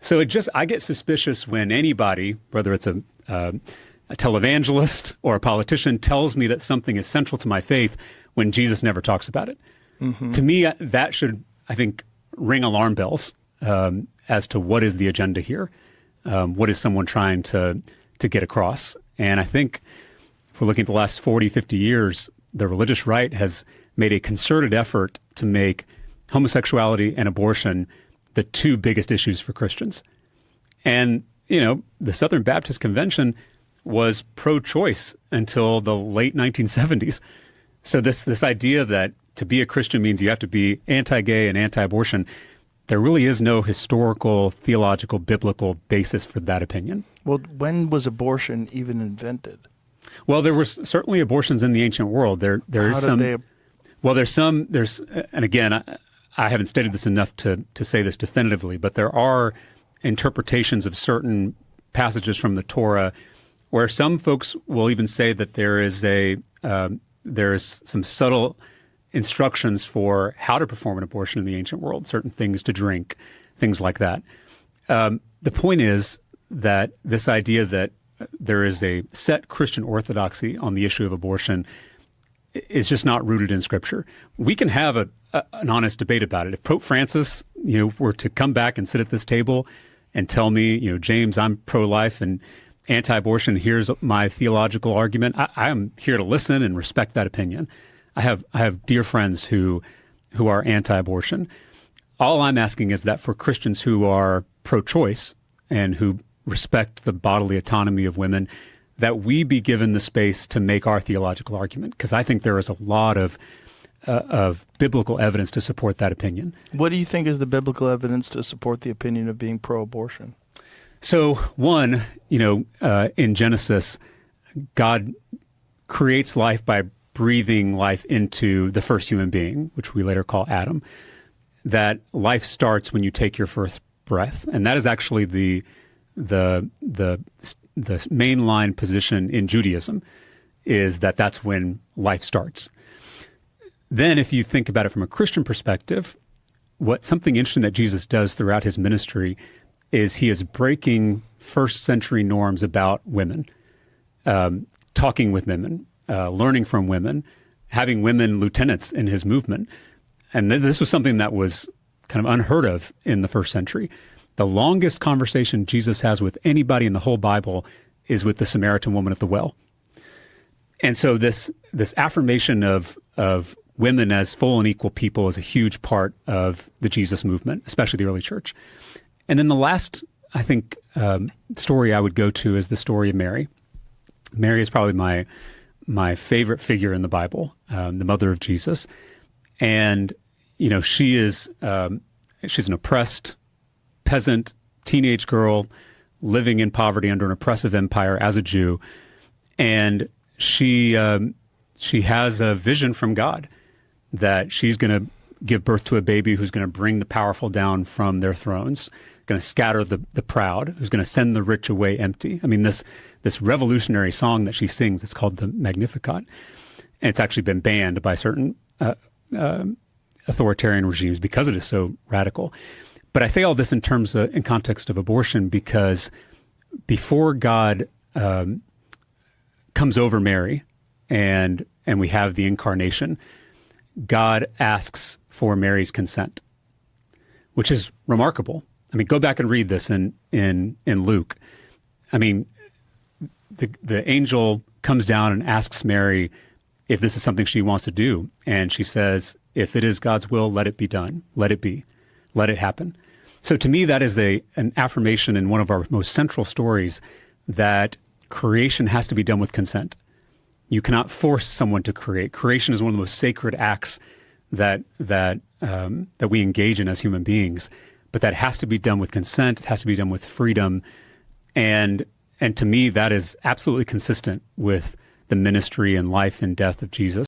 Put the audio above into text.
So I get suspicious when anybody, whether it's a televangelist or a politician, tells me that something is central to my faith when Jesus never talks about it. To me, that should, I think, ring alarm bells as to what is the agenda here. What is someone trying to get across? And I think if we're looking at the last 40, 50 years, the religious right has made a concerted effort to make homosexuality and abortion the two biggest issues for Christians. And, the Southern Baptist Convention was pro-choice until the late 1970s. So this idea that to be a Christian means you have to be anti-gay and anti-abortion, there really is no historical, theological, biblical basis for that opinion. Well, when was abortion even invented? Well, there was certainly abortions in the ancient world. There's and again, I haven't studied this enough to say this definitively, but there are interpretations of certain passages from the Torah where some folks will even say that there is some subtle instructions for how to perform an abortion in the ancient world, certain things to drink, things like that. The point is that this idea that there is a set Christian orthodoxy on the issue of abortion is just not rooted in Scripture. We can have an honest debate about it. If Pope Francis, were to come back and sit at this table and tell me, James, I'm pro-life and anti-abortion, here's my theological argument, I am here to listen and respect that opinion. I have dear friends who are anti-abortion. All I'm asking is that for Christians who are pro-choice and who respect the bodily autonomy of women, that we be given the space to make our theological argument, because I think there is a lot of biblical evidence to support that opinion. What do you think is the biblical evidence to support the opinion of being pro-abortion? So one, in Genesis, God creates life by breathing life into the first human being, which we later call Adam. That life starts when you take your first breath, and that is actually the mainline position in Judaism, is that that's when life starts. Then if you think about it from a Christian perspective, something interesting that Jesus does throughout his ministry is he is breaking first century norms about women, talking with women, learning from women, having women lieutenants in his movement. And this was something that was kind of unheard of in the first century. The longest conversation Jesus has with anybody in the whole Bible is with the Samaritan woman at the well. And so this affirmation of women as full and equal people is a huge part of the Jesus movement, especially the early church. And then the last, I think, story I would go to is the story of Mary. Mary is probably my favorite figure in the Bible, the mother of Jesus. And, she's an oppressed peasant teenage girl living in poverty under an oppressive empire as a Jew. And she has a vision from God that she's going to give birth to a baby who's going to bring the powerful down from their thrones, going to scatter the proud, who's going to send the rich away empty. I mean, this revolutionary song that she sings, it's called the Magnificat. And it's actually been banned by certain authoritarian regimes because it is so radical. But I say all this in context of abortion because before God comes over Mary and we have the incarnation, God asks for Mary's consent, which is remarkable. I mean, go back and read this in Luke. I mean, the angel comes down and asks Mary if this is something she wants to do. And she says, if it is God's will, let it be done. Let it be. Let it happen. So to me, that is an affirmation in one of our most central stories that creation has to be done with consent. You cannot force someone to create. Creation is one of the most sacred acts that we engage in as human beings. But that has to be done with consent. It has to be done with freedom. And to me, that is absolutely consistent with the ministry and life and death of Jesus.